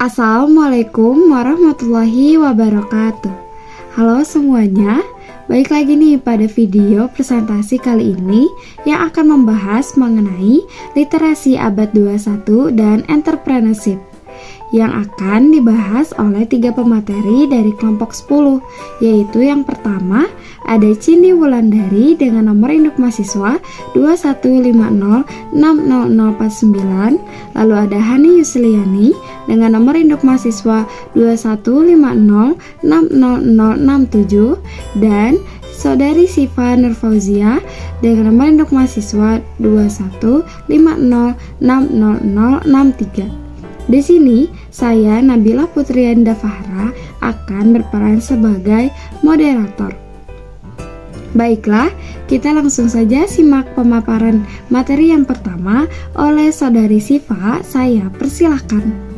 Assalamualaikum warahmatullahi wabarakatuh. Halo semuanya, balik lagi nih pada video presentasi kali ini yang akan membahas mengenai literasi abad 21 dan entrepreneurship yang akan dibahas oleh 3 pemateri dari kelompok 10, yaitu yang pertama ada Cindy Wulandari dengan nomor induk mahasiswa 21506049, lalu ada Hani Yusliani dengan nomor induk mahasiswa 21506067, dan Saudari Siva Nurfauzia dengan nomor induk mahasiswa 21506063. Di sini, saya Nabila Putrianda Fahra akan berperan sebagai moderator. Baiklah, kita langsung saja simak pemaparan materi yang pertama oleh Saudari Siva. Saya persilahkan.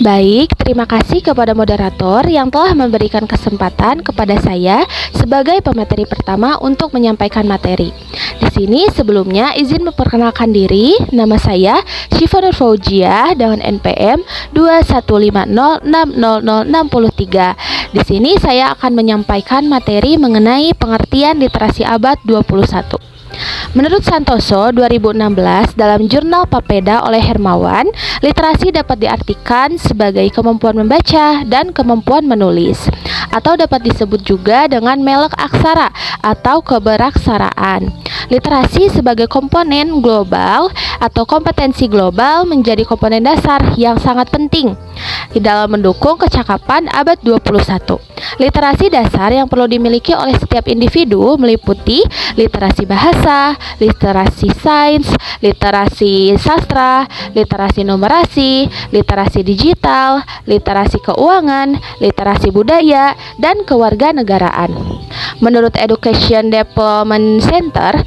Baik, terima kasih kepada moderator yang telah memberikan kesempatan kepada saya sebagai pemateri pertama untuk menyampaikan materi. Di sini sebelumnya izin memperkenalkan diri. Nama saya Siva Nurfauzia dengan NPM 21506063. Di sini saya akan menyampaikan materi mengenai pengertian literasi abad 21. Menurut Santoso 2016 dalam jurnal Papeda oleh Hermawan, literasi dapat diartikan sebagai kemampuan membaca dan kemampuan menulis, atau dapat disebut juga dengan melek aksara atau keberaksaraan. Literasi sebagai komponen global atau kompetensi global menjadi komponen dasar yang sangat penting di dalam mendukung kecakapan abad 21. Literasi dasar yang perlu dimiliki oleh setiap individu meliputi literasi bahasa, literasi sains, literasi sastra, literasi numerasi, literasi digital, literasi keuangan, literasi budaya, dan kewarganegaraan. Menurut Education Development Center,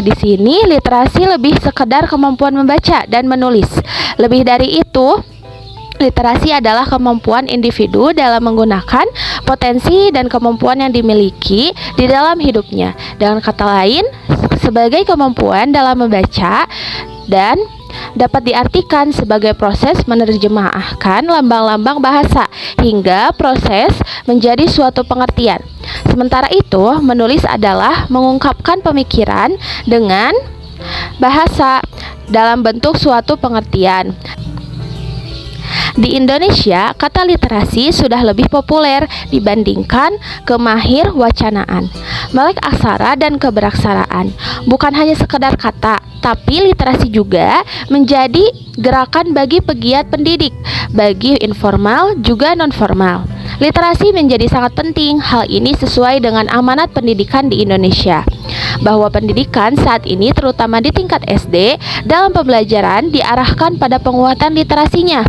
di sini literasi lebih sekedar kemampuan membaca dan menulis. Lebih dari itu, literasi adalah kemampuan individu dalam menggunakan potensi dan kemampuan yang dimiliki di dalam hidupnya. Dengan kata lain, sebagai kemampuan dalam membaca dan dapat diartikan sebagai proses menerjemahkan lambang-lambang bahasa hingga proses menjadi suatu pengertian. Sementara itu, menulis adalah mengungkapkan pemikiran dengan bahasa dalam bentuk suatu pengertian. Di Indonesia, kata literasi sudah lebih populer dibandingkan kemahir wacanaan, melek aksara, dan keberaksaraan. Bukan hanya sekedar kata, tapi literasi juga menjadi gerakan bagi pegiat pendidik, bagi informal juga non-formal. Literasi menjadi sangat penting. Hal ini sesuai dengan amanat pendidikan di Indonesia, bahwa pendidikan saat ini terutama di tingkat SD dalam pembelajaran diarahkan pada penguatan literasinya.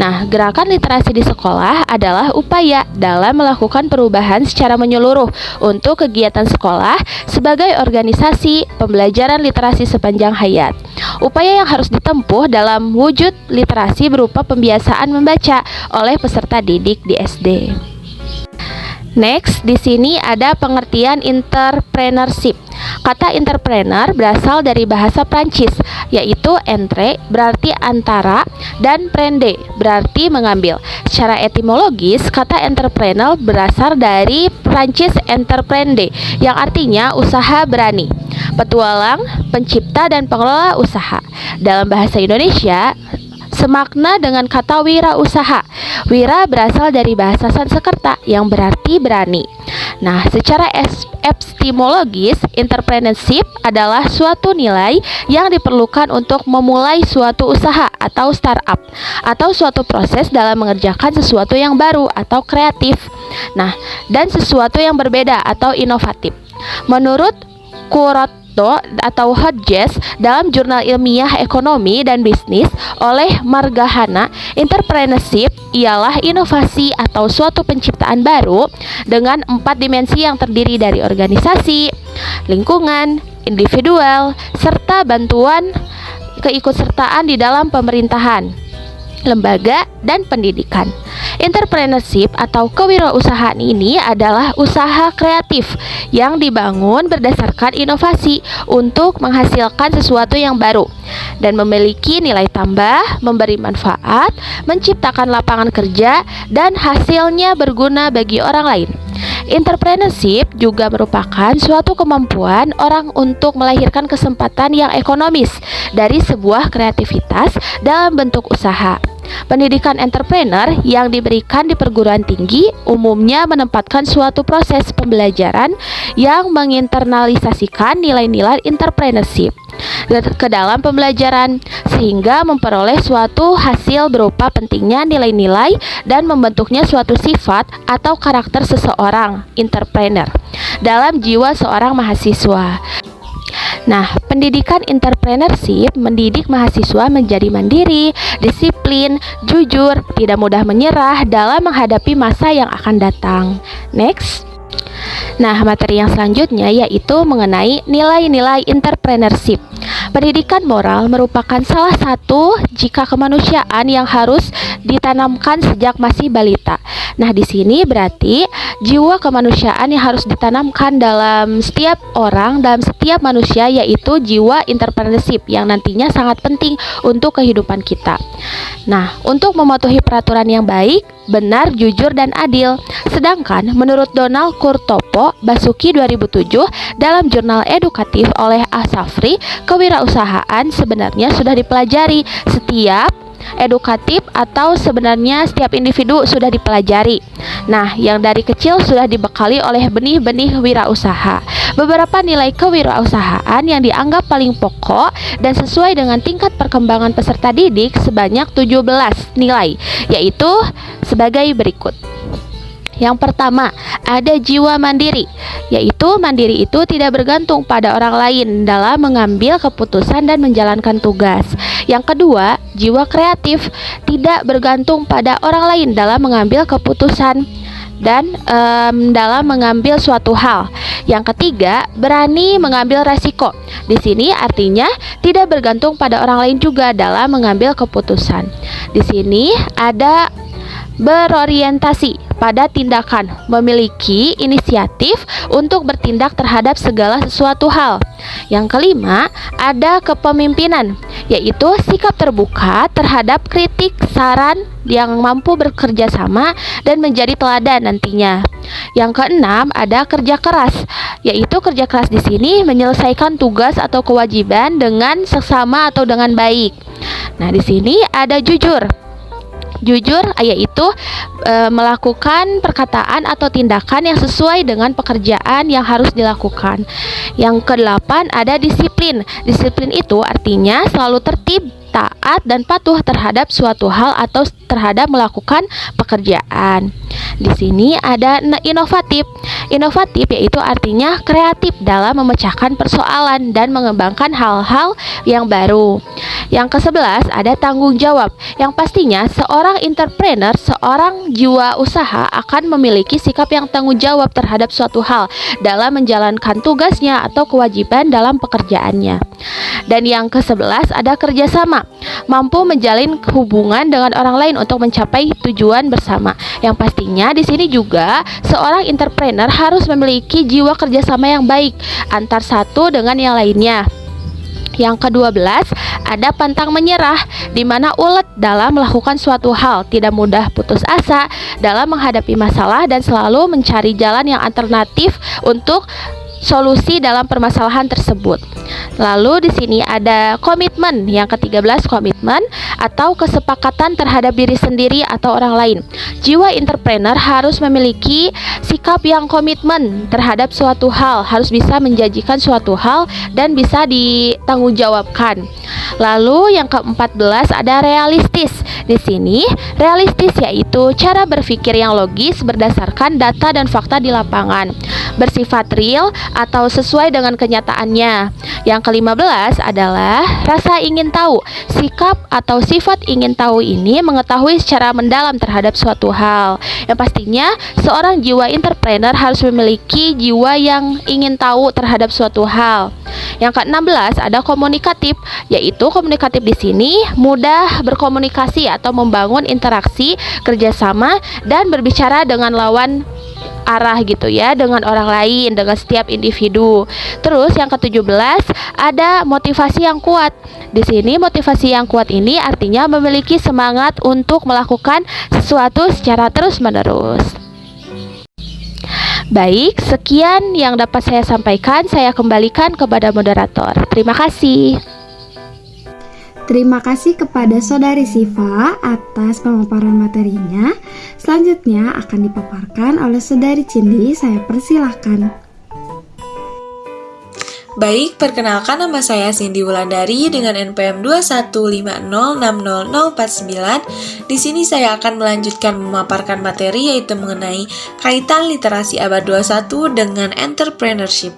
Gerakan literasi di sekolah adalah upaya dalam melakukan perubahan secara menyeluruh untuk kegiatan sekolah sebagai organisasi pembelajaran literasi sepanjang hayat. Upaya yang harus ditempuh dalam wujud literasi berupa pembiasaan membaca oleh peserta didik di SD. Next, di sini ada pengertian entrepreneurship. Kata entrepreneur berasal dari bahasa Prancis, yaitu entre berarti antara dan prendre berarti mengambil. Secara etimologis, kata entrepreneur berasal dari Prancis entreprendre yang artinya usaha berani, petualang, pencipta, dan pengelola usaha. Dalam bahasa Indonesia, semakna dengan kata wirausaha. Wira berasal dari bahasa Sanskerta yang berarti berani. Secara epistemologis, entrepreneurship adalah suatu nilai yang diperlukan untuk memulai suatu usaha atau startup, atau suatu proses dalam mengerjakan sesuatu yang baru atau kreatif, dan sesuatu yang berbeda atau inovatif. Menurut Kuroto atau Hodges dalam jurnal ilmiah ekonomi dan bisnis oleh Margahana, entrepreneurship ialah inovasi atau suatu penciptaan baru dengan 4 dimensi yang terdiri dari organisasi, lingkungan, individual, serta bantuan keikutsertaan di dalam pemerintahan. lembaga, dan pendidikan. Entrepreneurship atau kewirausahaan ini adalah usaha kreatif yang dibangun berdasarkan inovasi untuk menghasilkan sesuatu yang baru dan memiliki nilai tambah, memberi manfaat, menciptakan lapangan kerja, dan hasilnya berguna bagi orang lain. Entrepreneurship juga merupakan suatu kemampuan orang untuk melahirkan kesempatan yang ekonomis dari sebuah kreativitas dalam bentuk usaha. Pendidikan entrepreneur yang diberikan di perguruan tinggi umumnya menempatkan suatu proses pembelajaran yang menginternalisasikan nilai-nilai entrepreneurship ke dalam pembelajaran sehingga memperoleh suatu hasil berupa pentingnya nilai-nilai dan membentuknya suatu sifat atau karakter seseorang entrepreneur dalam jiwa seorang mahasiswa. Nah, pendidikan entrepreneurship mendidik mahasiswa menjadi mandiri, disiplin, jujur, tidak mudah menyerah dalam menghadapi masa yang akan datang. Next. Nah, materi yang selanjutnya yaitu mengenai nilai-nilai entrepreneurship. Pendidikan moral merupakan salah satu jika kemanusiaan yang harus ditanamkan sejak masih balita. Nah, di sini berarti jiwa kemanusiaan yang harus ditanamkan dalam setiap orang, dalam setiap manusia, yaitu jiwa entrepreneurship yang nantinya sangat penting untuk kehidupan kita. Nah, untuk mematuhi peraturan yang baik, benar, jujur, dan adil. Sedangkan menurut Donald Kurtopo Basuki 2007 dalam jurnal edukatif oleh Asafri, kewirausahaan sebenarnya sudah dipelajari setiap edukatif atau sebenarnya setiap individu sudah dipelajari. Nah, yang dari kecil sudah dibekali oleh benih-benih wirausaha. Beberapa nilai kewirausahaan yang dianggap paling pokok dan sesuai dengan tingkat perkembangan peserta didik sebanyak 17 nilai, yaitu sebagai berikut. Yang pertama, ada jiwa mandiri, yaitu mandiri itu tidak bergantung pada orang lain dalam mengambil keputusan dan menjalankan tugas. Yang kedua, jiwa kreatif, tidak bergantung pada orang lain dalam mengambil keputusan dan dalam mengambil suatu hal. Yang ketiga, berani mengambil resiko. Di sini artinya tidak bergantung pada orang lain juga dalam mengambil keputusan. Di sini ada berorientasi pada tindakan, memiliki inisiatif untuk bertindak terhadap segala sesuatu hal. Yang kelima, ada kepemimpinan, yaitu sikap terbuka terhadap kritik, saran yang mampu bekerja sama dan menjadi teladan nantinya. Yang keenam, ada kerja keras, yaitu kerja keras di sini menyelesaikan tugas atau kewajiban dengan seksama atau dengan baik. Nah, di sini ada jujur. Jujur yaitu melakukan perkataan atau tindakan yang sesuai dengan pekerjaan yang harus dilakukan. Yang kedelapan ada disiplin. Disiplin itu artinya selalu tertib, taat, dan patuh terhadap suatu hal atau terhadap melakukan pekerjaan. Di sini ada inovatif. Inovatif yaitu artinya kreatif dalam memecahkan persoalan dan mengembangkan hal-hal yang baru. Yang ke-11 ada tanggung jawab, yang pastinya seorang entrepreneur, seorang jiwa usaha akan memiliki sikap yang tanggung jawab terhadap suatu hal dalam menjalankan tugasnya atau kewajiban dalam pekerjaannya. Dan yang ke-11 ada kerjasama, mampu menjalin hubungan dengan orang lain untuk mencapai tujuan bersama. Yang pastinya di sini juga seorang entrepreneur harus memiliki jiwa kerjasama yang baik antar satu dengan yang lainnya. Yang ke-12 ada pantang menyerah, di mana ulet dalam melakukan suatu hal, tidak mudah putus asa dalam menghadapi masalah dan selalu mencari jalan yang alternatif untuk solusi dalam permasalahan tersebut. Lalu di sini ada komitmen. Yang ke-13 komitmen atau kesepakatan terhadap diri sendiri atau orang lain. Jiwa entrepreneur harus memiliki sikap yang komitmen terhadap suatu hal, harus bisa menjanjikan suatu hal dan bisa ditanggungjawabkan. Lalu yang ke-14 ada realistis. Di sini realistis yaitu cara berpikir yang logis berdasarkan data dan fakta di lapangan, bersifat real atau sesuai dengan kenyataannya. Yang ke-15 adalah rasa ingin tahu. Sikap atau sifat ingin tahu ini mengetahui secara mendalam terhadap suatu hal. Yang pastinya seorang jiwa entrepreneur harus memiliki jiwa yang ingin tahu terhadap suatu hal. Yang ke-16 ada komunikatif, yaitu komunikatif di sini mudah berkomunikasi atau membangun interaksi, kerjasama, dan berbicara dengan lawan arah gitu ya, dengan orang lain, dengan setiap individu. Terus yang ke-17 ada motivasi yang kuat. Di sini motivasi yang kuat ini artinya memiliki semangat untuk melakukan sesuatu secara terus-menerus. Baik, sekian yang dapat saya sampaikan. Saya kembalikan kepada moderator. Terima kasih. Terima kasih kepada Saudari Siva atas pemaparan materinya. Selanjutnya akan dipaparkan oleh Saudari Cindy. Saya persilahkan. Baik, perkenalkan nama saya Cindy Wulandari dengan NPM 215060049. Di sini saya akan melanjutkan memaparkan materi yaitu mengenai kaitan literasi abad 21 dengan entrepreneurship.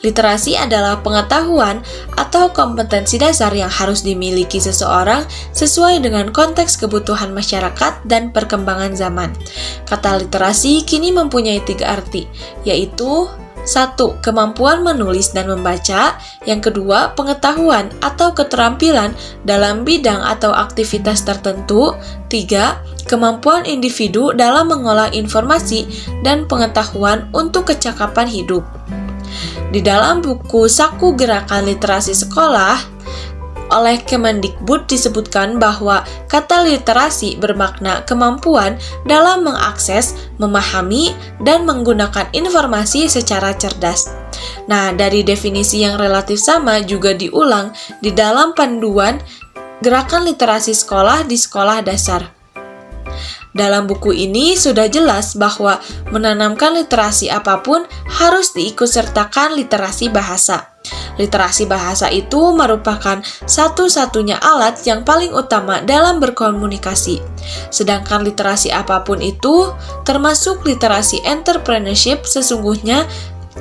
Literasi adalah pengetahuan atau kompetensi dasar yang harus dimiliki seseorang sesuai dengan konteks kebutuhan masyarakat dan perkembangan zaman. Kata literasi kini mempunyai 3 arti, yaitu 1. Kemampuan menulis dan membaca. Yang kedua, pengetahuan atau keterampilan dalam bidang atau aktivitas tertentu. 3. Kemampuan individu dalam mengolah informasi dan pengetahuan untuk kecakapan hidup. Di dalam buku Saku Gerakan Literasi Sekolah oleh Kemendikbud disebutkan bahwa kata literasi bermakna kemampuan dalam mengakses, memahami, dan menggunakan informasi secara cerdas. Nah, dari definisi yang relatif sama juga diulang di dalam panduan Gerakan Literasi Sekolah di Sekolah Dasar. Dalam buku ini sudah jelas bahwa menanamkan literasi apapun harus diikutsertakan literasi bahasa. Literasi bahasa itu merupakan satu-satunya alat yang paling utama dalam berkomunikasi. Sedangkan literasi apapun itu, termasuk literasi entrepreneurship, sesungguhnya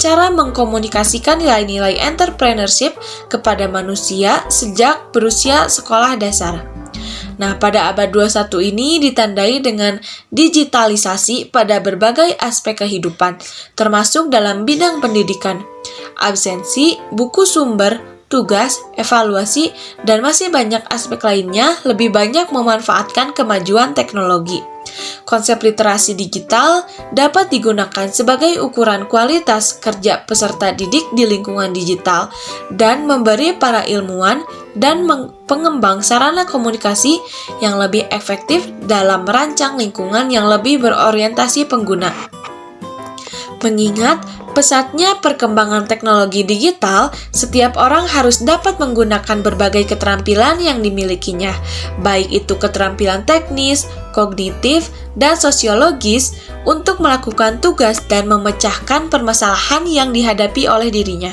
cara mengkomunikasikan nilai-nilai entrepreneurship kepada manusia sejak berusia sekolah dasar. Nah, pada abad 21 ini ditandai dengan digitalisasi pada berbagai aspek kehidupan, termasuk dalam bidang pendidikan. Absensi, buku sumber, tugas, evaluasi, dan masih banyak aspek lainnya lebih banyak memanfaatkan kemajuan teknologi. Konsep literasi digital dapat digunakan sebagai ukuran kualitas kerja peserta didik di lingkungan digital dan memberi para ilmuwan dan pengembang sarana komunikasi yang lebih efektif dalam merancang lingkungan yang lebih berorientasi pengguna. Mengingat pesatnya perkembangan teknologi digital, setiap orang harus dapat menggunakan berbagai keterampilan yang dimilikinya, baik itu keterampilan teknis, kognitif, dan sosiologis untuk melakukan tugas dan memecahkan permasalahan yang dihadapi oleh dirinya.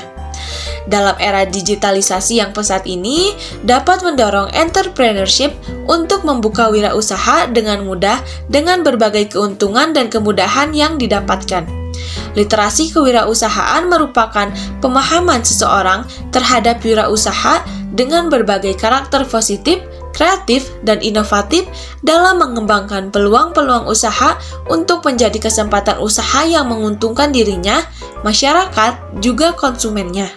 Dalam era digitalisasi yang pesat ini, dapat mendorong entrepreneurship untuk membuka wirausaha dengan mudah dengan berbagai keuntungan dan kemudahan yang didapatkan. Literasi kewirausahaan merupakan pemahaman seseorang terhadap wirausaha dengan berbagai karakter positif, kreatif, dan inovatif dalam mengembangkan peluang-peluang usaha untuk menjadi kesempatan usaha yang menguntungkan dirinya, masyarakat, juga konsumennya.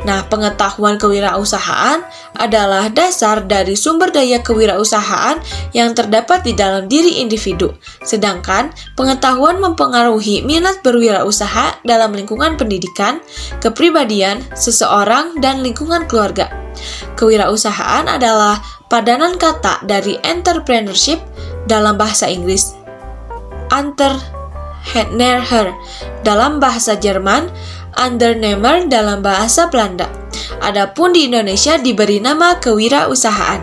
Nah, pengetahuan kewirausahaan adalah dasar dari sumber daya kewirausahaan yang terdapat di dalam diri individu. Sedangkan, pengetahuan mempengaruhi minat berwirausaha dalam lingkungan pendidikan, kepribadian, seseorang, dan lingkungan keluarga. Kewirausahaan adalah padanan kata dari entrepreneurship dalam bahasa Inggris, Unternehmer dalam bahasa Jerman, Undernehmer dalam bahasa Belanda. Adapun di Indonesia diberi nama kewirausahaan.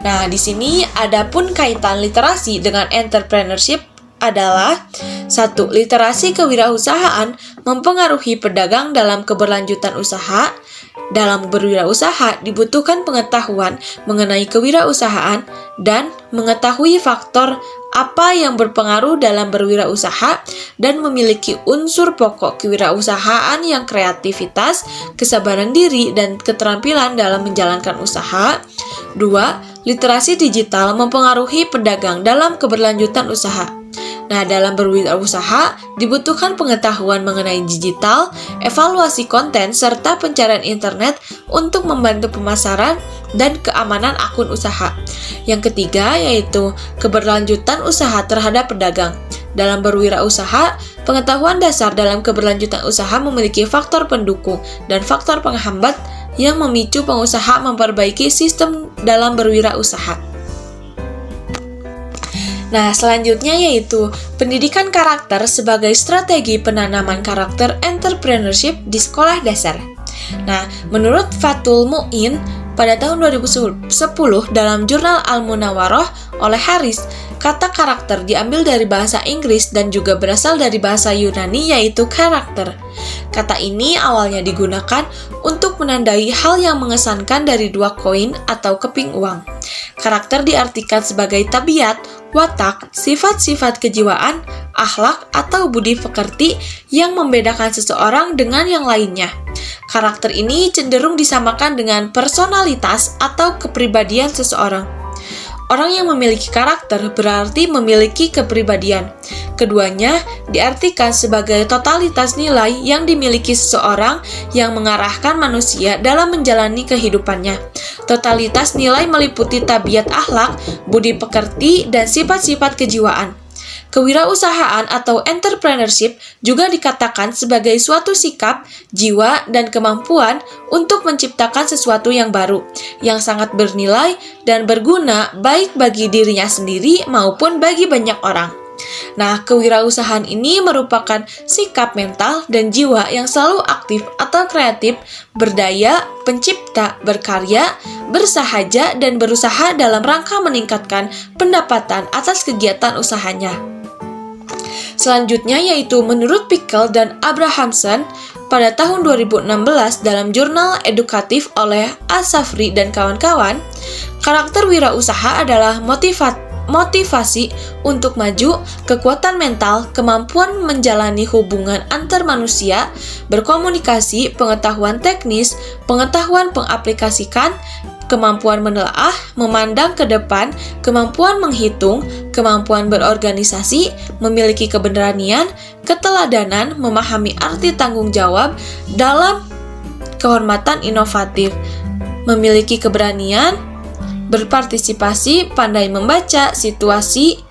Nah, di sini adapun kaitan literasi dengan entrepreneurship adalah 1. Literasi kewirausahaan mempengaruhi pedagang dalam keberlanjutan usaha. Dalam berwirausaha dibutuhkan pengetahuan mengenai kewirausahaan dan mengetahui faktor apa yang berpengaruh dalam berwirausaha dan memiliki unsur pokok kewirausahaan yang kreativitas, kesabaran diri, dan keterampilan dalam menjalankan usaha. 2. Literasi digital mempengaruhi pedagang dalam keberlanjutan usaha. Nah, dalam berwirausaha dibutuhkan pengetahuan mengenai digital, evaluasi konten, serta pencarian internet untuk membantu pemasaran dan keamanan akun usaha. Yang ketiga yaitu keberlanjutan usaha terhadap pedagang. Dalam berwirausaha, pengetahuan dasar dalam keberlanjutan usaha memiliki faktor pendukung dan faktor penghambat yang memicu pengusaha memperbaiki sistem dalam berwirausaha. Nah, selanjutnya yaitu pendidikan karakter sebagai strategi penanaman karakter entrepreneurship di sekolah dasar. Nah, menurut Fathul Mu'in, pada tahun 2010 dalam jurnal Al-Munawarah oleh Harris, kata karakter diambil dari bahasa Inggris dan juga berasal dari bahasa Yunani yaitu karakter. Kata ini awalnya digunakan untuk menandai hal yang mengesankan dari dua koin atau keping uang. Karakter diartikan sebagai tabiat, watak, sifat-sifat kejiwaan, akhlak, atau budi pekerti yang membedakan seseorang dengan yang lainnya. Karakter ini cenderung disamakan dengan personalitas atau kepribadian seseorang. Orang yang memiliki karakter berarti memiliki kepribadian. Keduanya diartikan sebagai totalitas nilai yang dimiliki seseorang yang mengarahkan manusia dalam menjalani kehidupannya. Totalitas nilai meliputi tabiat akhlak, budi pekerti, dan sifat-sifat kejiwaan. Kewirausahaan atau entrepreneurship juga dikatakan sebagai suatu sikap, jiwa, dan kemampuan untuk menciptakan sesuatu yang baru, yang sangat bernilai dan berguna baik bagi dirinya sendiri maupun bagi banyak orang. Nah, kewirausahaan ini merupakan sikap mental dan jiwa yang selalu aktif atau kreatif, berdaya, pencipta, berkarya, bersahaja, dan berusaha dalam rangka meningkatkan pendapatan atas kegiatan usahanya. Selanjutnya yaitu menurut Pickle dan Abrahamson pada tahun 2016 dalam jurnal edukatif oleh Asafri dan kawan-kawan, karakter wirausaha adalah motivasi untuk maju, kekuatan mental, kemampuan menjalani hubungan antar manusia, berkomunikasi, pengetahuan teknis, pengetahuan pengaplikasikan, kemampuan menelaah, memandang ke depan, kemampuan menghitung, kemampuan berorganisasi, memiliki keberanian, keteladanan, memahami arti tanggung jawab dalam kehormatan inovatif, memiliki keberanian, berpartisipasi, pandai membaca situasi,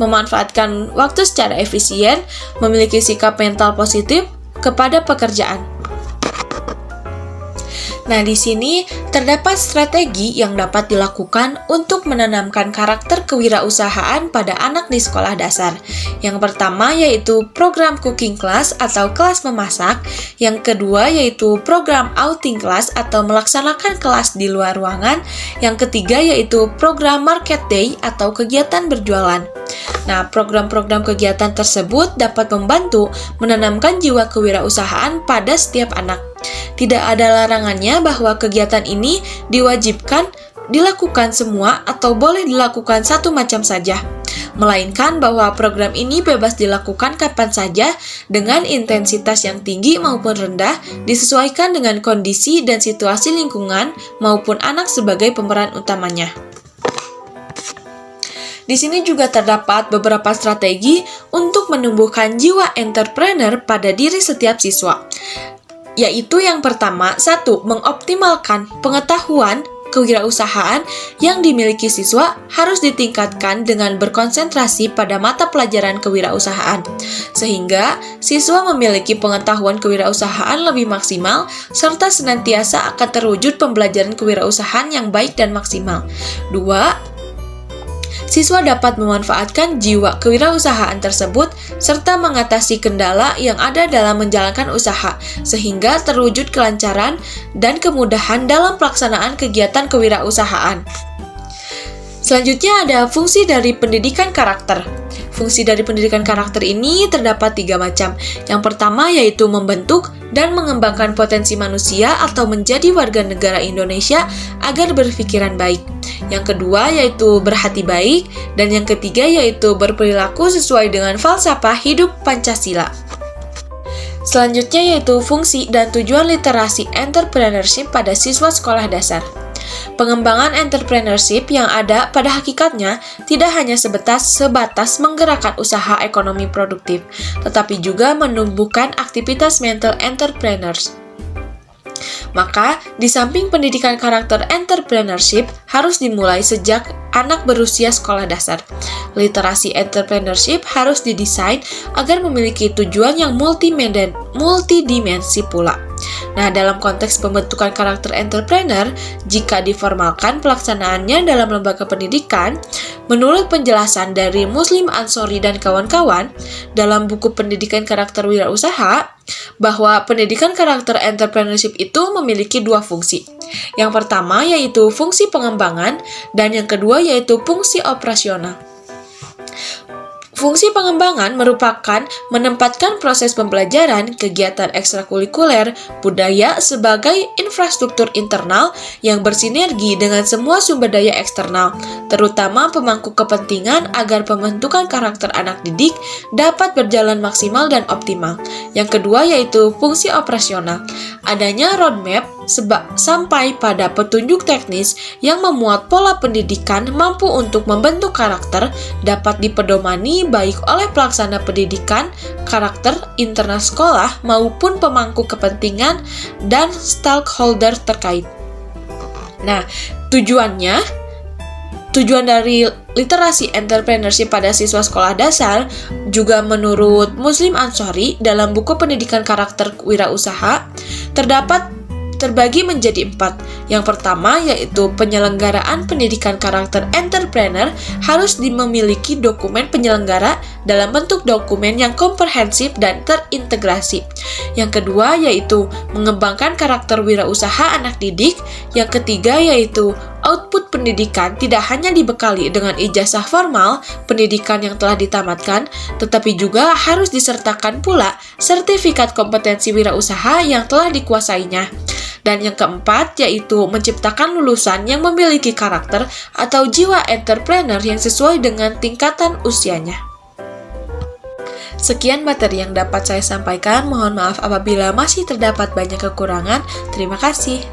memanfaatkan waktu secara efisien, memiliki sikap mental positif kepada pekerjaan. Nah, di sini terdapat strategi yang dapat dilakukan untuk menanamkan karakter kewirausahaan pada anak di sekolah dasar. Yang pertama yaitu program cooking class atau kelas memasak. Yang kedua yaitu program outing class atau melaksanakan kelas di luar ruangan. Yang ketiga yaitu program market day atau kegiatan berjualan. Nah, program-program kegiatan tersebut dapat membantu menanamkan jiwa kewirausahaan pada setiap anak. Tidak ada larangannya bahwa kegiatan ini diwajibkan dilakukan semua atau boleh dilakukan satu macam saja, melainkan bahwa program ini bebas dilakukan kapan saja dengan intensitas yang tinggi maupun rendah, disesuaikan dengan kondisi dan situasi lingkungan maupun anak sebagai pemeran utamanya. Di sini juga terdapat beberapa strategi untuk menumbuhkan jiwa entrepreneur pada diri setiap siswa. Yaitu yang pertama, 1. Mengoptimalkan pengetahuan kewirausahaan yang dimiliki siswa harus ditingkatkan dengan berkonsentrasi pada mata pelajaran kewirausahaan, sehingga siswa memiliki pengetahuan kewirausahaan lebih maksimal, serta senantiasa akan terwujud pembelajaran kewirausahaan yang baik dan maksimal. 2. Siswa dapat memanfaatkan jiwa kewirausahaan tersebut serta mengatasi kendala yang ada dalam menjalankan usaha sehingga terwujud kelancaran dan kemudahan dalam pelaksanaan kegiatan kewirausahaan. Selanjutnya ada fungsi dari pendidikan karakter. Fungsi dari pendidikan karakter ini terdapat 3 macam. Yang pertama yaitu membentuk dan mengembangkan potensi manusia atau menjadi warga negara Indonesia agar berpikiran baik. Yang kedua yaitu berhati baik, dan yang ketiga yaitu berperilaku sesuai dengan falsafah hidup Pancasila. Selanjutnya yaitu fungsi dan tujuan literasi entrepreneurship pada siswa sekolah dasar. Pengembangan entrepreneurship yang ada pada hakikatnya tidak hanya sebatas menggerakkan usaha ekonomi produktif, tetapi juga menumbuhkan aktivitas mental entrepreneurs. Maka, di samping pendidikan karakter entrepreneurship harus dimulai sejak anak berusia sekolah dasar. Literasi entrepreneurship harus didesain agar memiliki tujuan yang multidimensi pula. Nah, dalam konteks pembentukan karakter entrepreneur, jika diformalkan pelaksanaannya dalam lembaga pendidikan, menurut penjelasan dari Muslim Ansori dan kawan-kawan dalam buku pendidikan karakter wirausaha, bahwa pendidikan karakter entrepreneurship itu memiliki 2 fungsi. Yang pertama yaitu fungsi pengembangan, dan yang kedua yaitu fungsi operasional. Fungsi pengembangan merupakan menempatkan proses pembelajaran, kegiatan ekstrakurikuler, budaya sebagai infrastruktur internal yang bersinergi dengan semua sumber daya eksternal, terutama pemangku kepentingan agar pembentukan karakter anak didik dapat berjalan maksimal dan optimal. Yang kedua yaitu fungsi operasional. Adanya roadmap sampai pada petunjuk teknis yang memuat pola pendidikan mampu untuk membentuk karakter dapat dipedomani baik oleh pelaksana pendidikan karakter internal sekolah maupun pemangku kepentingan dan stakeholder terkait. Nah, tujuan dari literasi entrepreneurship pada siswa sekolah dasar juga menurut Muslim Ansori dalam buku pendidikan karakter wirausaha terbagi menjadi 4. Yang pertama yaitu penyelenggaraan pendidikan karakter entrepreneur harus memiliki dokumen penyelenggara dalam bentuk dokumen yang komprehensif dan terintegrasi. Yang kedua yaitu mengembangkan karakter wirausaha anak didik. Yang ketiga yaitu output pendidikan tidak hanya dibekali dengan ijazah formal pendidikan yang telah ditamatkan, tetapi juga harus disertakan pula sertifikat kompetensi wirausaha yang telah dikuasainya. Dan yang keempat yaitu menciptakan lulusan yang memiliki karakter atau jiwa entrepreneur yang sesuai dengan tingkatan usianya. Sekian materi yang dapat saya sampaikan. Mohon maaf apabila masih terdapat banyak kekurangan. Terima kasih.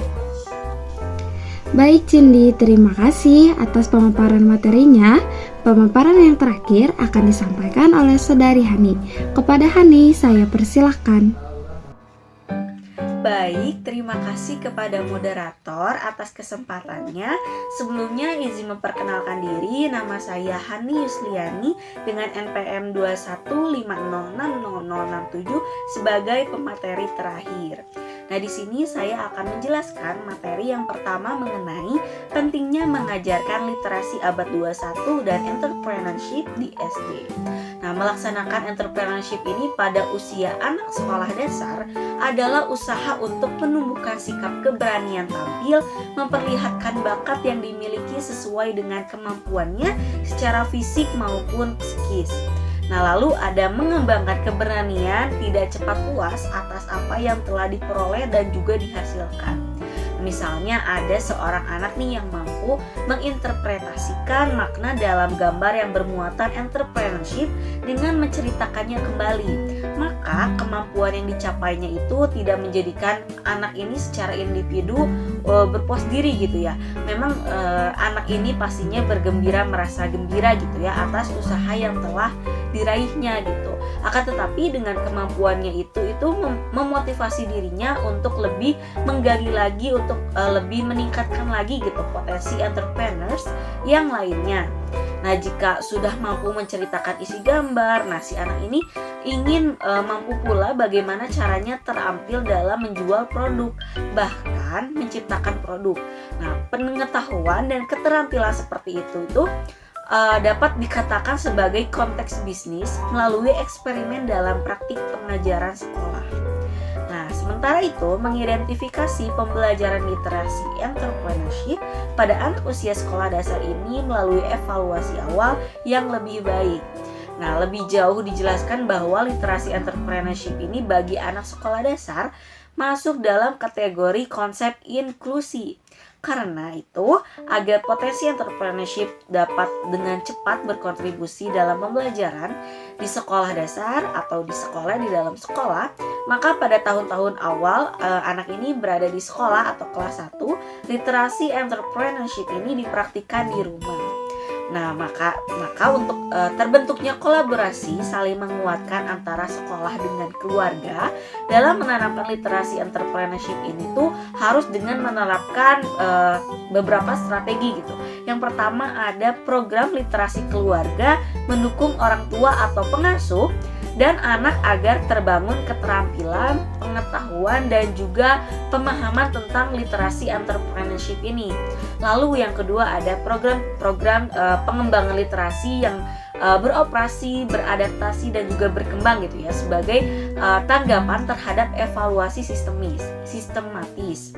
Baik Cindy, terima kasih atas pemaparan materinya. Pemaparan yang terakhir akan disampaikan oleh Saudari Hani. Kepada Hani, saya persilahkan. Baik, terima kasih kepada moderator atas kesempatannya. Sebelumnya izin memperkenalkan diri, nama saya Hani Yusliani dengan NPM 215060067 sebagai pemateri terakhir. Nah, di sini saya akan menjelaskan materi yang pertama mengenai pentingnya mengajarkan literasi abad 21 dan entrepreneurship di SD. Nah, melaksanakan entrepreneurship ini pada usia anak sekolah dasar adalah usaha untuk menumbuhkan sikap keberanian tampil, memperlihatkan bakat yang dimiliki sesuai dengan kemampuannya secara fisik maupun psikis. Nah, lalu ada mengembangkan keberanian, tidak cepat puas atas apa yang telah diperoleh dan juga dihasilkan. Misalnya ada seorang anak nih yang mampu menginterpretasikan makna dalam gambar yang bermuatan entrepreneurship dengan menceritakannya kembali. Maka kemampuan yang dicapainya itu tidak menjadikan anak ini secara individu berpuas diri gitu ya. Memang anak ini pastinya bergembira, merasa gembira gitu ya atas usaha yang telah diraihnya gitu. Akan tetapi dengan kemampuannya itu memotivasi dirinya untuk lebih menggali lagi, untuk lebih meningkatkan lagi gitu potensi entrepreneurs yang lainnya. Nah, jika sudah mampu menceritakan isi gambar, nah si anak ini ingin mampu pula bagaimana caranya terampil dalam menjual produk, bahkan menciptakan produk. Nah, pengetahuan dan keterampilan seperti itu dapat dikatakan sebagai konteks bisnis melalui eksperimen dalam praktik pengajaran sekolah. Nah, sementara itu mengidentifikasi pembelajaran literasi entrepreneurship pada anak usia sekolah dasar ini melalui evaluasi awal yang lebih baik. Nah, lebih jauh dijelaskan bahwa literasi entrepreneurship ini bagi anak sekolah dasar masuk dalam kategori konsep inklusi. Karena itu, agar potensi entrepreneurship dapat dengan cepat berkontribusi dalam pembelajaran di sekolah dasar atau di sekolah di dalam sekolah, maka pada tahun-tahun awal anak ini berada di sekolah atau kelas 1, literasi entrepreneurship ini dipraktikkan di rumah. Nah, maka untuk terbentuknya kolaborasi saling menguatkan antara sekolah dengan keluarga dalam menanamkan literasi entrepreneurship ini tuh harus dengan menerapkan beberapa strategi gitu. Yang pertama ada program literasi keluarga mendukung orang tua atau pengasuh dan anak agar terbangun keterampilan, pengetahuan, dan juga pemahaman tentang literasi entrepreneurship ini. Lalu yang kedua ada program pengembangan literasi yang beroperasi, beradaptasi, dan juga berkembang gitu ya sebagai tanggapan terhadap evaluasi sistematis.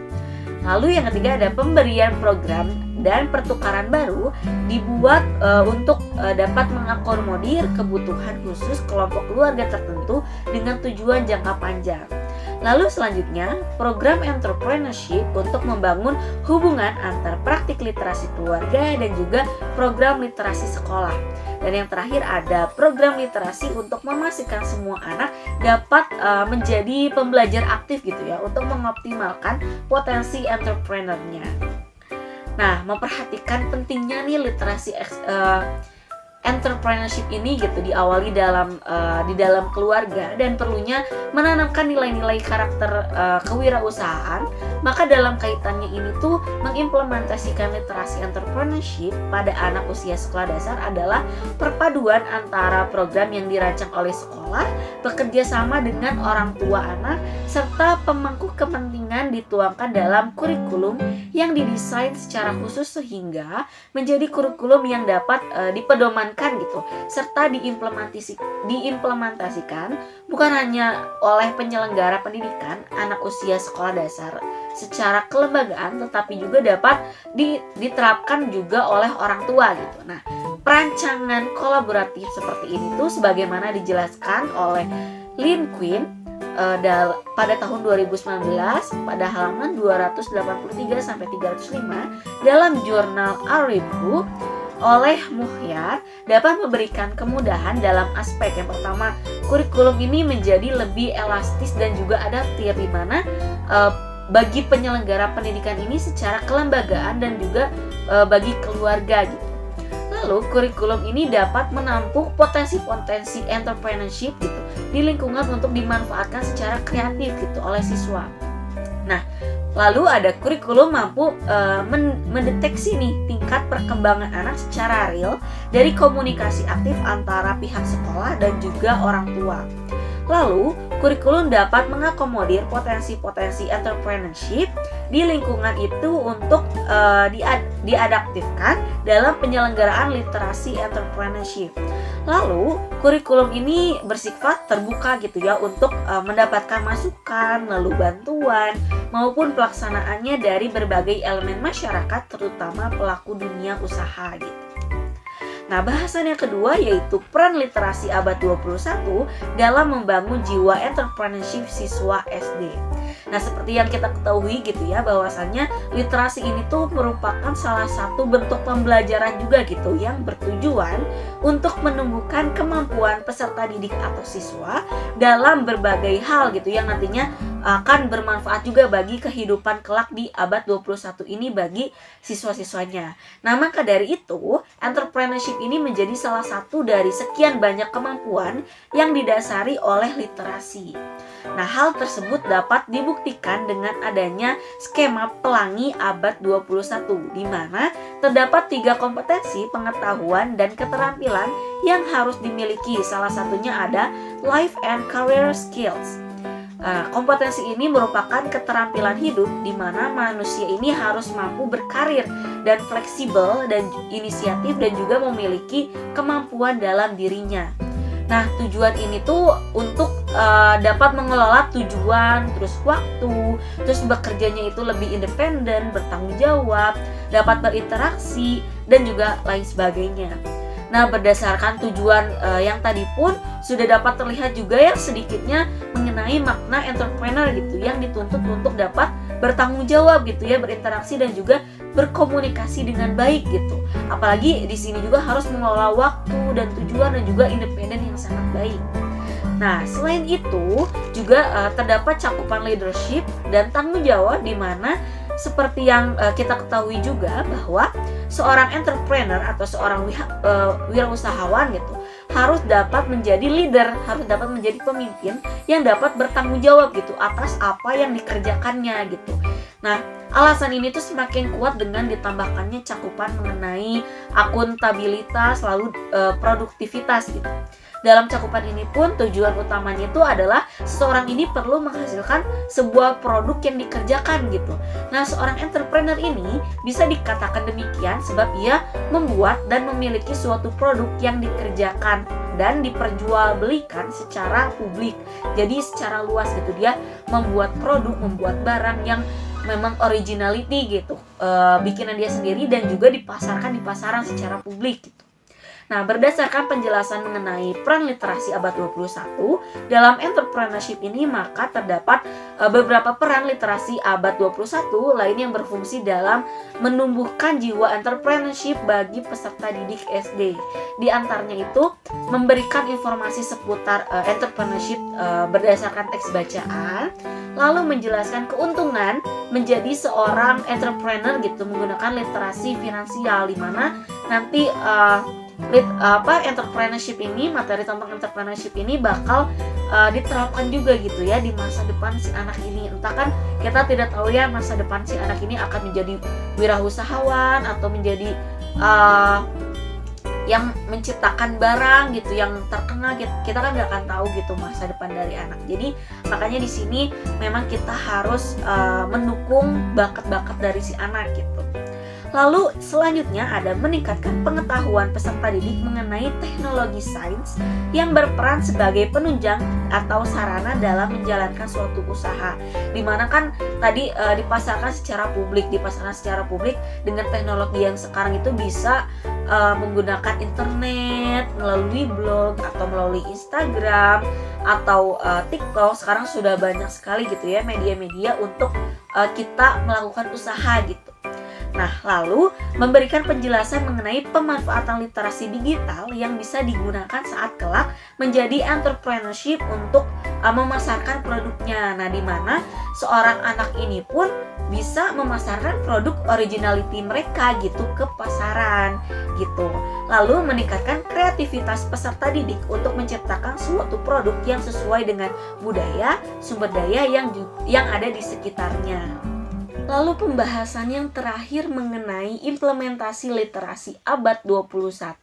Lalu yang ketiga ada pemberian program dan pertukaran baru dibuat untuk dapat mengakomodir kebutuhan khusus kelompok keluarga tertentu dengan tujuan jangka panjang. Lalu selanjutnya, program entrepreneurship untuk membangun hubungan antar praktik literasi keluarga dan juga program literasi sekolah. Dan yang terakhir ada program literasi untuk memastikan semua anak dapat menjadi pembelajar aktif gitu ya untuk mengoptimalkan potensi entrepreneurnya. Nah, memperhatikan pentingnya nih literasi entrepreneurship ini gitu diawali di dalam keluarga dan perlunya menanamkan nilai-nilai karakter kewirausahaan, maka dalam kaitannya ini tuh mengimplementasikan literasi entrepreneurship pada anak usia sekolah dasar adalah perpaduan antara program yang dirancang oleh sekolah, bekerja sama dengan orang tua anak, serta pemangku kepentingan dituangkan dalam kurikulum yang didesain secara khusus sehingga menjadi kurikulum yang dapat dipedomankan gitu, serta diimplementasikan bukan hanya oleh penyelenggara pendidikan anak usia sekolah dasar secara kelembagaan, tetapi juga dapat diterapkan juga oleh orang tua gitu. Nah, perancangan kolaboratif seperti ini tuh sebagaimana dijelaskan oleh Lynn Quinn pada tahun 2019 pada halaman 283-305 dalam jurnal A Review oleh Muhyar dapat memberikan kemudahan dalam aspek yang pertama, kurikulum ini menjadi lebih elastis dan juga adaptif di mana bagi penyelenggara pendidikan ini secara kelembagaan dan juga bagi keluarga gitu. Lalu kurikulum ini dapat menampung potensi-potensi entrepreneurship gitu di lingkungan untuk dimanfaatkan secara kreatif gitu oleh siswa. Nah, lalu ada kurikulum mampu mendeteksi nih tingkat perkembangan anak secara real dari komunikasi aktif antara pihak sekolah dan juga orang tua. Lalu, kurikulum dapat mengakomodir potensi-potensi entrepreneurship di lingkungan itu untuk diadaptifkan dalam penyelenggaraan literasi entrepreneurship. Lalu, kurikulum ini bersifat terbuka gitu ya untuk mendapatkan masukan, lalu bantuan, maupun pelaksanaannya dari berbagai elemen masyarakat terutama pelaku dunia usaha gitu. Nah, bahasan yang kedua yaitu peran literasi abad 21 dalam membangun jiwa entrepreneurship siswa SD. Nah, seperti yang kita ketahui gitu ya, bahwasannya literasi ini tuh merupakan salah satu bentuk pembelajaran juga gitu yang bertujuan untuk menumbuhkan kemampuan peserta didik atau siswa dalam berbagai hal gitu yang nantinya akan bermanfaat juga bagi kehidupan kelak di abad 21 ini bagi siswa-siswanya. Nah, maka dari itu, entrepreneurship ini menjadi salah satu dari sekian banyak kemampuan yang didasari oleh literasi. Nah, hal tersebut dapat dibuktikan dengan adanya skema pelangi abad 21 di mana terdapat 3 kompetensi, pengetahuan, dan keterampilan yang harus dimiliki. Salah satunya ada life and career skills. Kompetensi ini merupakan keterampilan hidup di mana manusia ini harus mampu berkarir dan fleksibel dan inisiatif dan juga memiliki kemampuan dalam dirinya. Nah, tujuan ini tuh untuk dapat mengelola tujuan, terus waktu, terus bekerjanya itu lebih independen, bertanggung jawab, dapat berinteraksi, dan juga lain sebagainya. Nah, berdasarkan tujuan yang tadi pun sudah dapat terlihat juga ya sedikitnya mengenai makna entrepreneur gitu yang dituntut untuk dapat bertanggung jawab gitu ya, berinteraksi dan juga berkomunikasi dengan baik gitu. Apalagi di sini juga harus mengelola waktu dan tujuan dan juga independen yang sangat baik. Nah, selain itu juga terdapat cakupan leadership dan tanggung jawab di mana seperti yang kita ketahui juga bahwa seorang entrepreneur atau seorang wirausahawan gitu harus dapat menjadi leader, harus dapat menjadi pemimpin yang dapat bertanggung jawab gitu atas apa yang dikerjakannya gitu. Nah, alasan ini tuh semakin kuat dengan ditambahkannya cakupan mengenai akuntabilitas lalu produktivitas gitu. Dalam cakupan ini pun tujuan utamanya itu adalah seseorang ini perlu menghasilkan sebuah produk yang dikerjakan gitu. Nah, seorang entrepreneur ini bisa dikatakan demikian sebab ia membuat dan memiliki suatu produk yang dikerjakan dan diperjualbelikan secara publik. Jadi secara luas gitu, dia membuat produk, membuat barang yang memang originality gitu, bikinan dia sendiri dan juga dipasarkan di pasaran secara publik gitu. Nah, berdasarkan penjelasan mengenai peran literasi abad 21 dalam entrepreneurship ini, maka terdapat beberapa peran literasi abad 21 lain yang berfungsi dalam menumbuhkan jiwa entrepreneurship bagi peserta didik SD. Di antaranya itu memberikan informasi seputar entrepreneurship berdasarkan teks bacaan, lalu menjelaskan keuntungan menjadi seorang entrepreneur gitu menggunakan literasi finansial, di mana nanti entrepreneurship ini, materi tentang entrepreneurship ini bakal diterapkan juga gitu ya di masa depan si anak ini. Entah kan kita tidak tahu ya masa depan si anak ini akan menjadi wirausahawan atau menjadi yang menciptakan barang gitu yang terkenal gitu. Kita kan nggak akan tahu gitu masa depan dari anak. Jadi makanya di sini memang kita harus mendukung bakat-bakat dari si anak gitu. Lalu selanjutnya ada meningkatkan pengetahuan peserta didik mengenai teknologi sains yang berperan sebagai penunjang atau sarana dalam menjalankan suatu usaha. Dimana kan tadi dipasarkan secara publik dengan teknologi yang sekarang itu bisa menggunakan internet, melalui blog atau melalui Instagram atau TikTok. Sekarang sudah banyak sekali gitu ya media-media untuk kita melakukan usaha gitu. Nah, lalu memberikan penjelasan mengenai pemanfaatan literasi digital yang bisa digunakan saat kelak menjadi entrepreneurship untuk memasarkan produknya. Nah, di mana seorang anak ini pun bisa memasarkan produk originality mereka gitu ke pasaran gitu. Lalu meningkatkan kreativitas peserta didik untuk menciptakan suatu produk yang sesuai dengan budaya, sumber daya yang ada di sekitarnya. Lalu pembahasan yang terakhir mengenai implementasi literasi abad 21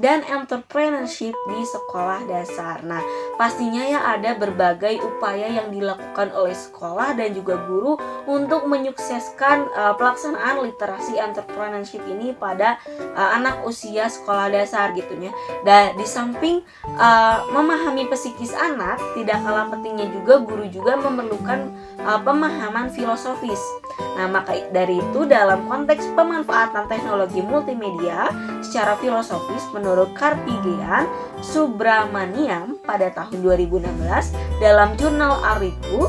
dan entrepreneurship di sekolah dasar. Nah, pastinya ya ada berbagai upaya yang dilakukan oleh sekolah dan juga guru untuk menyukseskan pelaksanaan literasi entrepreneurship ini pada anak usia sekolah dasar gitu ya. Dan di samping memahami psikis anak, tidak kalah pentingnya juga guru juga memerlukan pemahaman filosofis. Nah, maka dari itu dalam konteks pemanfaatan teknologi multimedia secara filosofis menurut Karthigean Subramaniam pada tahun 2016 dalam jurnal Arifu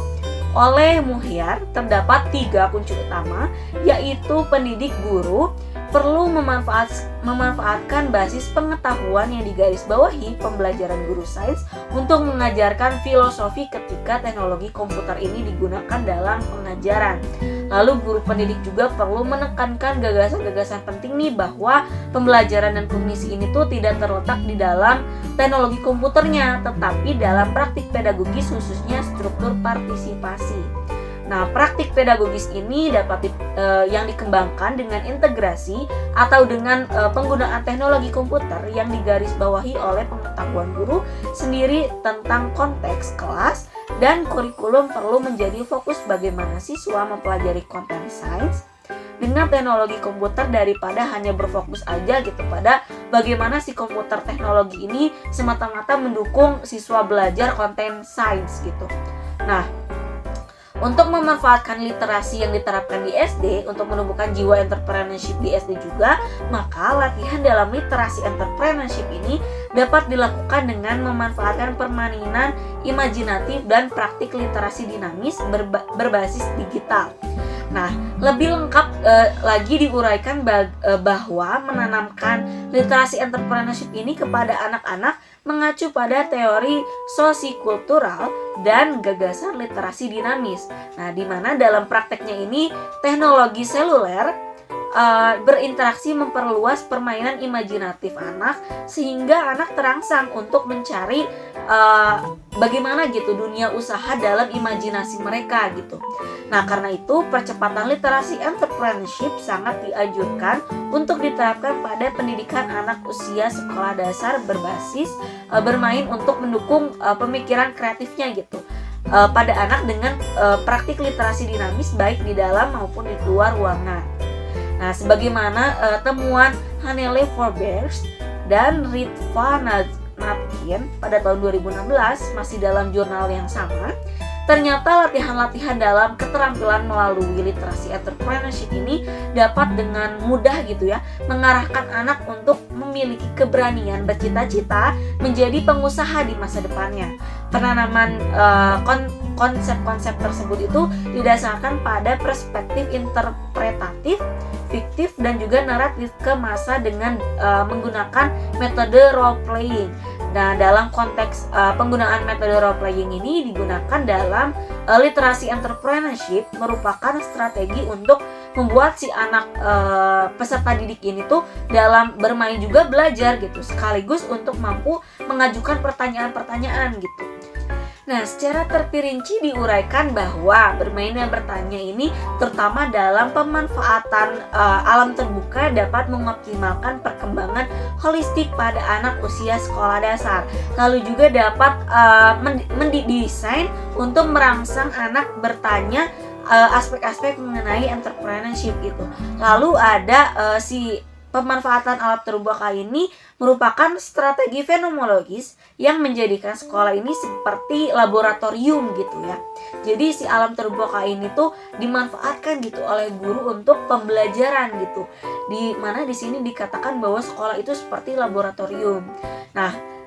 oleh Muhyar terdapat 3 kunci utama, yaitu pendidik guru perlu memanfaatkan basis pengetahuan yang digarisbawahi pembelajaran guru sains untuk mengajarkan filosofi ketika teknologi komputer ini digunakan dalam pengajaran. Lalu guru pendidik juga perlu menekankan gagasan-gagasan penting nih bahwa pembelajaran dan kognisi ini tuh tidak terletak di dalam teknologi komputernya, tetapi dalam praktik pedagogis khususnya struktur partisipasi. Nah, praktik pedagogis ini dapat yang dikembangkan dengan integrasi atau dengan penggunaan teknologi komputer yang digarisbawahi oleh pengetahuan guru sendiri tentang konteks kelas dan kurikulum perlu menjadi fokus bagaimana siswa mempelajari konten sains dengan teknologi komputer daripada hanya berfokus aja gitu pada bagaimana si komputer teknologi ini semata-mata mendukung siswa belajar konten sains gitu. Nah, untuk memanfaatkan literasi yang diterapkan di SD untuk menumbuhkan jiwa entrepreneurship di SD juga, maka latihan dalam literasi entrepreneurship ini dapat dilakukan dengan memanfaatkan permainan imajinatif dan praktik literasi dinamis berbasis digital. Nah, lebih lengkap lagi diuraikan bahwa menanamkan literasi entrepreneurship ini kepada anak-anak mengacu pada teori sosikultural dan gagasan literasi dinamis. Nah, di mana dalam prakteknya ini teknologi seluler berinteraksi memperluas permainan imajinatif anak sehingga anak terangsang untuk mencari bagaimana gitu dunia usaha dalam imajinasi mereka gitu. Nah, karena itu percepatan literasi entrepreneurship sangat dianjurkan untuk diterapkan pada pendidikan anak usia sekolah dasar berbasis bermain untuk mendukung pemikiran kreatifnya gitu. Pada anak dengan praktik literasi dinamis baik di dalam maupun di luar ruangan. Nah, sebagaimana temuan Hanele Forbes dan Ritva Natkin pada tahun 2016 masih dalam jurnal yang sama, ternyata latihan-latihan dalam keterampilan melalui literasi entrepreneurship ini dapat dengan mudah gitu ya mengarahkan anak untuk memiliki keberanian bercita-cita menjadi pengusaha di masa depannya. Penanaman konsep-konsep tersebut itu didasarkan pada perspektif interpretatif, fiktif, dan juga naratif ke masa dengan menggunakan metode role playing. Nah, dalam konteks penggunaan metode role playing ini digunakan dalam literasi entrepreneurship merupakan strategi untuk membuat si anak peserta didik ini tuh dalam bermain juga belajar gitu, sekaligus untuk mampu mengajukan pertanyaan-pertanyaan gitu. Nah, secara terperinci diuraikan bahwa bermain dan bertanya ini terutama dalam pemanfaatan alam terbuka dapat mengoptimalkan perkembangan holistik pada anak usia sekolah dasar. Lalu juga dapat mendesain untuk merangsang anak bertanya aspek-aspek mengenai entrepreneurship gitu. Lalu ada si pemanfaatan alat terbuka ini merupakan strategi fenomenologis yang menjadikan sekolah ini seperti laboratorium gitu ya. Jadi si alam terbuka ini tuh dimanfaatkan gitu oleh guru untuk pembelajaran gitu. Di mana di sini dikatakan bahwa sekolah itu seperti laboratorium. Nah,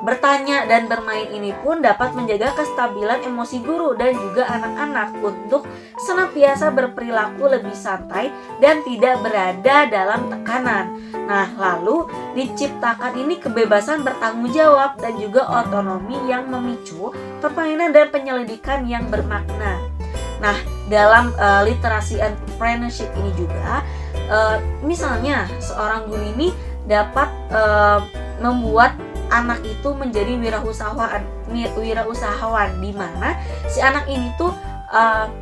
bertanya dan bermain ini pun dapat menjaga kestabilan emosi guru dan juga anak-anak untuk senantiasa berperilaku lebih santai dan tidak berada dalam tekanan. Nah, lalu diciptakan ini kebebasan bertanggung jawab dan juga otonomi yang memicu permainan dan penyelidikan yang bermakna. Nah, dalam literasi entrepreneurship ini juga misalnya seorang guru ini dapat membuat anak itu menjadi wirausahawan di mana si anak ini tuh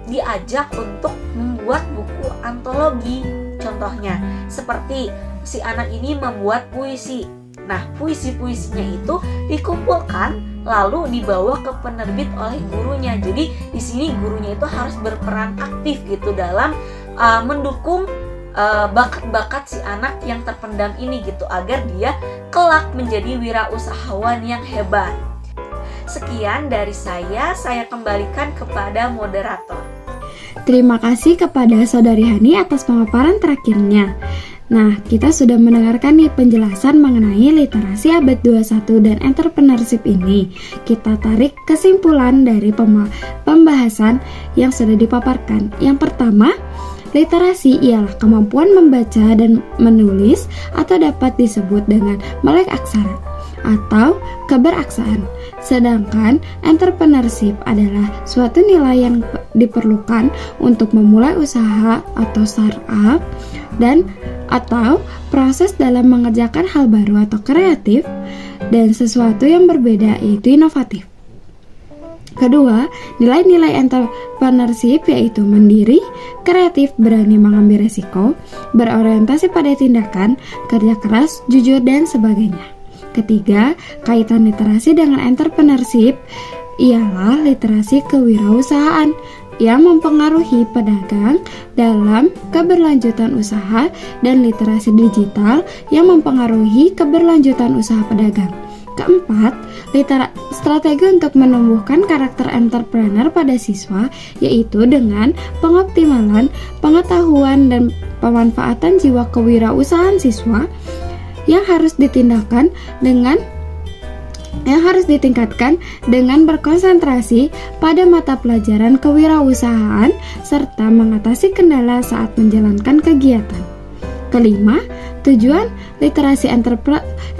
diajak untuk membuat buku antologi. Contohnya seperti si anak ini membuat puisi. Nah, puisi-puisinya itu dikumpulkan lalu dibawa ke penerbit oleh gurunya. Jadi di sini gurunya itu harus berperan aktif gitu dalam mendukung bakat-bakat si anak yang terpendam ini gitu agar dia kelak menjadi wirausahawan yang hebat. Sekian dari saya kembalikan kepada moderator. Terima kasih kepada Saudari Hani atas pemaparan terakhirnya. Nah, kita sudah mendengarkan nih penjelasan mengenai literasi abad 21 dan entrepreneurship ini. Kita tarik kesimpulan dari pembahasan yang sudah dipaparkan. Yang pertama, literasi ialah kemampuan membaca dan menulis atau dapat disebut dengan melek aksara atau keberaksaan. Sedangkan entrepreneurship adalah suatu nilai yang diperlukan untuk memulai usaha atau startup dan atau proses dalam mengerjakan hal baru atau kreatif dan sesuatu yang berbeda yaitu inovatif. Kedua, nilai-nilai entrepreneurship yaitu mandiri, kreatif, berani mengambil resiko, berorientasi pada tindakan, kerja keras, jujur, dan sebagainya. Ketiga, kaitan literasi dengan entrepreneurship ialah literasi kewirausahaan. yang mempengaruhi pedagang dalam keberlanjutan usaha dan literasi digital yang mempengaruhi keberlanjutan usaha pedagang. Keempat, strategi untuk menumbuhkan karakter entrepreneur pada siswa yaitu dengan pengoptimalan pengetahuan dan pemanfaatan jiwa kewirausahaan siswa yang harus ditingkatkan dengan berkonsentrasi pada mata pelajaran kewirausahaan serta mengatasi kendala saat menjalankan kegiatan. Kelima, tujuan literasi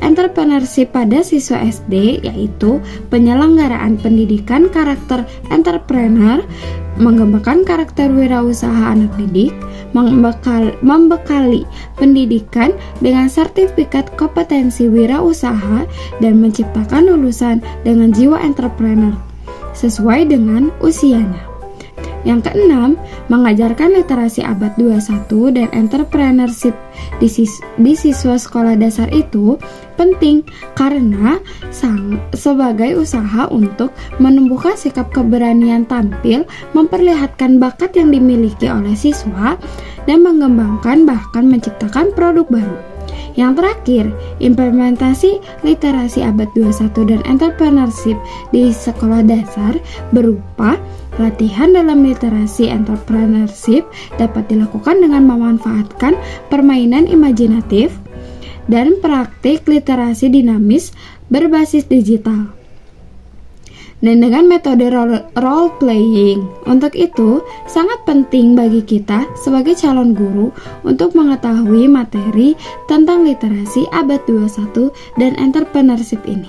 entrepreneurship pada siswa SD yaitu penyelenggaraan pendidikan karakter entrepreneur, mengembangkan karakter wirausaha anak didik, membekali pendidikan dengan sertifikat kompetensi wirausaha, dan menciptakan lulusan dengan jiwa entrepreneur sesuai dengan usianya. Yang keenam, mengajarkan literasi abad 21 dan entrepreneurship di siswa sekolah dasar itu penting karena sebagai usaha untuk menumbuhkan sikap keberanian tampil, memperlihatkan bakat yang dimiliki oleh siswa, dan mengembangkan bahkan menciptakan produk baru. Yang terakhir, implementasi literasi abad 21 dan entrepreneurship di sekolah dasar berupa latihan dalam literasi entrepreneurship dapat dilakukan dengan memanfaatkan permainan imajinatif dan praktik literasi dinamis berbasis digital dan dengan metode role playing. Untuk itu, sangat penting bagi kita sebagai calon guru untuk mengetahui materi tentang literasi abad 21 dan entrepreneurship ini.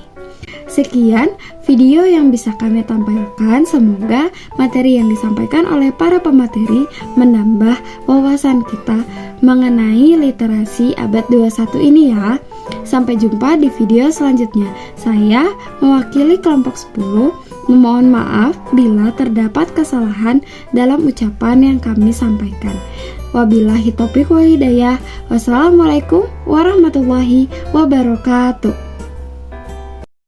Sekian video yang bisa kami tampilkan. Semoga materi yang disampaikan oleh para pemateri menambah wawasan kita mengenai literasi abad 21 ini ya. Sampai jumpa di video selanjutnya. Saya mewakili kelompok 10 memohon maaf bila terdapat kesalahan dalam ucapan yang kami sampaikan. Wabillahi taufiq wal hidayah. Wassalamualaikum warahmatullahi wabarakatuh.